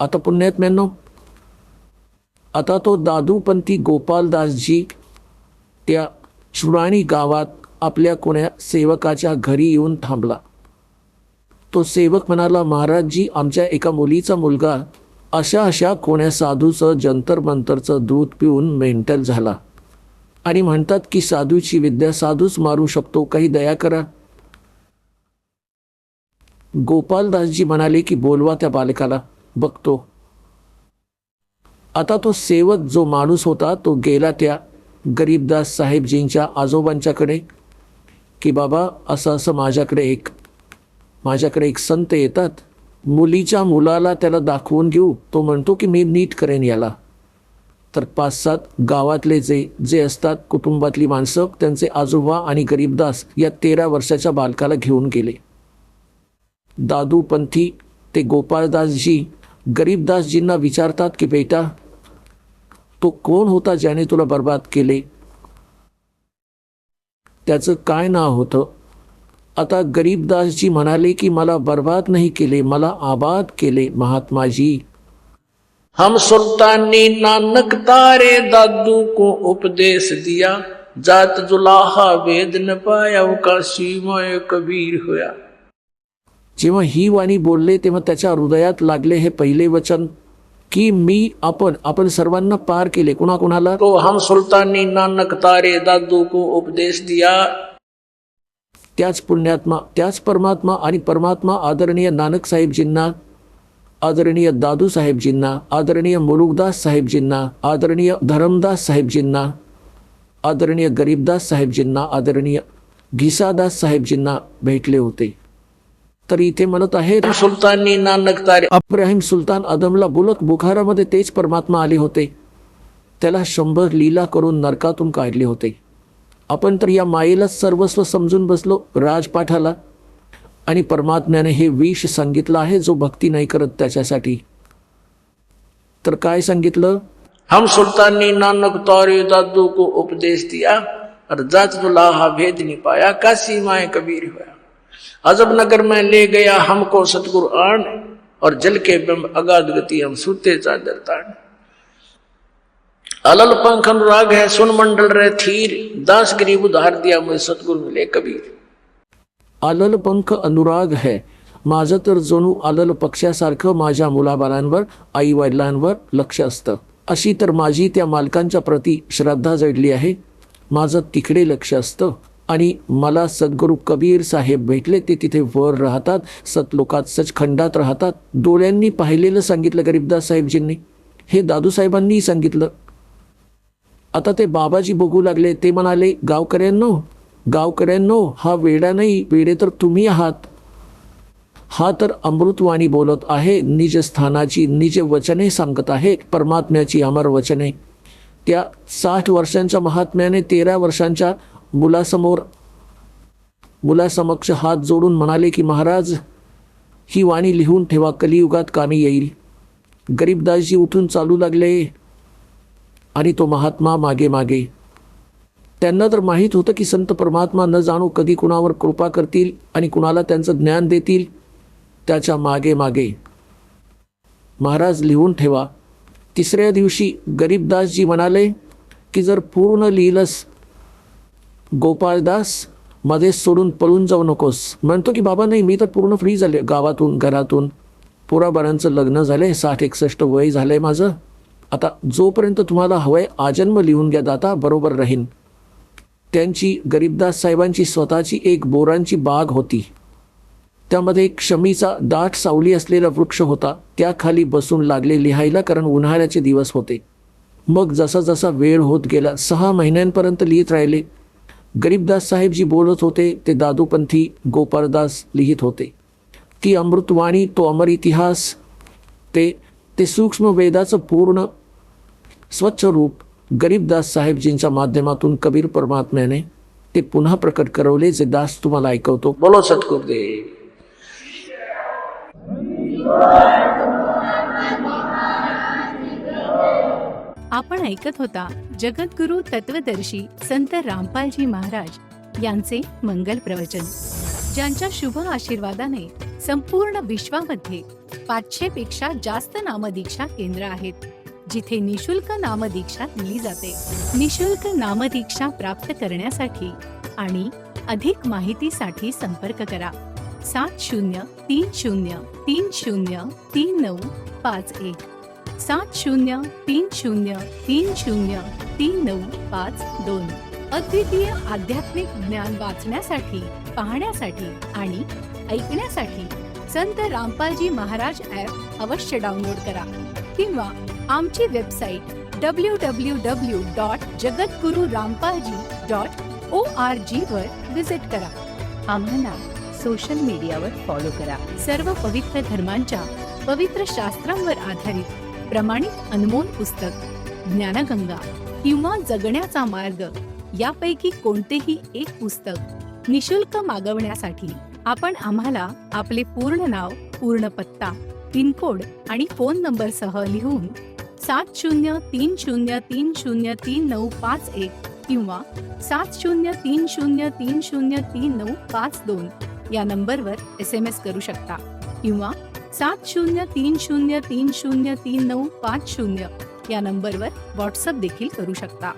आता पुण्यात्म्यांनो, आता तो दादूपंथी गोपालदासजी त्या चुडाणी गावात आपल्या कोण्या सेवकाच्या घरी येऊन थांबला. तो सेवक म्हणाला, महाराजजी, आमच्या एका मुलीचा मुलगा अशा कोण्या साधूचं जंतर मंतरचं दूध पिऊन मेंटल झाला आणि म्हणतात की साधूची विद्या साधूच मारू शकतो, काही दया करा. गोपालदासजी म्हणाले की बोलवा त्या बालकाला, बघतो. आता तो सेवक जो माणूस होता तो गेला त्या गरीबदास साहेबजींच्या आजोबांच्याकडे की बाबा असं माझ्याकडे एक संत येतात, मुलीच्या मुलाला त्याला दाखवून घेऊ, तो म्हणतो की मी नीट करेन याला. तर 5-7 गावातले जे असतात कुटुंबातली माणसं, त्यांचे आजोबा आणि गरीबदास या 13 वर्षाच्या बालकाला घेऊन गेले. दादूपंथी ते गोपाळदासजी गरीबदासजींना विचारतात की बेटा, तो कोण होता ज्याने तुला बर्बाद केले, त्याचं काय नाव होतं? आता गरीबदासजी म्हणाले की मला बर्बाद नाही केले, मला आबाद केले महात्माजी. हम सुल्तान ने नानक तारे दादू को उपदेश दिया, जात जुलाहा वेद न पाया का सीमय कबीर होया. जेव्हा ही वाणी बोलले तेव्हा त्याच्या हृदयात लागले हे पहिले वचन की मी आपण सर्वांना पार केले. कुणाला? तो हम सुल्तान ने नानक तारे दादू को उपदेश दिया. त्याच पुण्यात्मा, त्याच परमात्मा आणि परमात्मा आदरणीय नानक साहेबजींना, आदरणीय दादू साहेबजींना, आदरणीय मुलुकदास साहेबजींना, आदरणीय धरमदास साहेबजींना, आदरणीय गरीबदास साहेबजींना, आदरणीय घिसादास साहेबजींना भेटले होते. तर इथे म्हणत आहे सुलतानी नानक तारे. इब्राहिम सुलतान आदमला बोलत बुखारामध्ये तेच परमात्मा आले होते, त्याला 100 लीला करून नरकातून काढले होते. आपण तर या मायेला सर्वस्व समजून बसलो राजपाठाला, आणि परमात्म्याने हे विष सांगितलं आहे जो भक्ती नाही करत त्याच्यासाठी. तर काय सांगितलं? हम सुल्तानी नानक तारे दादू को उपदेश दिया और जात जुलाहा भेद नहीं पाया, काशी माए कबीर हुआ. अजब नगर में ले गया हमको सतगुरु आन, और जल के बिंब अगाध गति हम सूते चादर तान. अलल पंख अनुराग है सुन मंडल रे थीर, दास गरीब उधार दिया मुझे सतगुरु मिले कबीर. अलल पंख अनुराग है, माझं तर जणू अलल पक्षासारखं माझ्या मुलाबाळांवर, आई वडिलांवर लक्ष असतं. अशी तर माझी त्या मालकांच्या प्रती श्रद्धा जडली आहे, माझं तिकडे लक्ष असतं. आणि मला सद्गुरू कबीर साहेब भेटले, ते तिथे वर राहतात, सतलोकात सचखंडात राहतात. डोळ्यांनी पाहिलेलं सांगितलं गरीबदास साहेबजींनी, हे दादू साहेबांनी सांगितलं. आता ते बाबाजी बघू लागले, ते म्हणाले गावकऱ्यांनो, हा वेडा नाही, वेडे तर तुम्ही आहात. हा तर अमृतवाणी बोलत आहे, निज स्थानाची निज वचने सांगत आहे, परमात्म्याची अमर वचने. त्या 60 वर्षांच्या महात्म्याने 13 वर्षांच्या मुलासमक्ष हात जोडून म्हणाले की महाराज, ही वाणी लिहून ठेवा, कलियुगात कामी येईल. गरीबदासजी उठून चालू लागले आणि तो महात्मा मागे मागे. त्यांना तर माहीत होतं की संत परमात्मा न जाणू कधी कुणावर कृपा करतील आणि कुणाला त्यांचं ज्ञान देतील. त्याच्या मागे मागे महाराज लिहून ठेवा. 3ऱ्या दिवशी गरीबदासजी म्हणाले की जर पूर्ण लिहिलंस गोपाळदास, मध्येच सोडून पळून जाऊ नकोस. म्हणतो की बाबा नाही, मी तर पूर्ण फ्री झाले, गावातून घरातून पोराबाळांचं लग्न झालंय, 60-61 वय झालंय माझं. आता जोपर्यंत तुम्हाला हवंय आजन्म लिहून घ्या दाता, बरोबर राहीन. त्यांची गरीबदास साहेबांची स्वतःची एक बोरांची बाग होती, त्यामध्ये एक शमीचा दाट सावली असलेला वृक्ष होता. त्याखाली बसून लागले लिहायला, कारण उन्हाळ्याचे दिवस होते. मग जसा जसा वेळ होत गेला 6 महिन्यांपर्यंत लिहित राहिले. गरीबदास साहेबजी बोलत होते, ते दादूपंथी गोपाळदास लिहित होते. ती अमृतवाणी, तो अमर इतिहास, ते सूक्ष्म वेदाचं पूर्ण स्वच्छ रूप गरीबदास साहेबजींच्या माध्यमातून कबीर परमात्म्याने ते पुन्हा प्रकट करवले, जे दास तुम्हाला ऐकवतो. बोलो सद्गुरुदेव. आपण ऐकत होता जगद्गुरु तत्वदर्शी संत रामपालजी महाराज यांचे मंगल प्रवचन, ज्यांच्या शुभ आशीर्वादाने संपूर्ण विश्वामध्ये 500 पेक्षा जास्त नामदीक्षा केंद्र आहेत जिथे निशुल्क नामदीक्षा दिली जाते. निशुल्क नामदीक्षा प्राप्त करण्यासाठी आणि अधिक माहितीसाठी संपर्क करा 7030303951 7030303952. अद्वितीय आध्यात्मिक ज्ञान वाचण्यासाठी, पाहण्यासाठी आणि ऐकण्यासाठी संत रामपालजी महाराज ॲप अवश्य डाउनलोड करा किंवा आमची वेबसाईट www.jagatgururampalji.org वर विजिट करा. आम्हाला सोशल मीडियावर फॉलो करा. सर्व पवित्र धर्मांच्या पवित्र शास्त्रांवर आधारित प्रमाणित अनमोल पुस्तक ज्ञानगंगा किंवा जगण्याचा मार्ग यापैकी कोणतेही एक पुस्तक निशुल्क मागवण्यासाठी आपण आम्हाला आपले पूर्ण नाव, पूर्ण पत्ता, पिनकोड आणि फोन नंबर सह लिहून 7030303951 किंवा 7030303952 या नंबरवर SMS करू शकता किंवा 7030303950 या नंबरवर व्हॉट्सअप देखील करू शकता.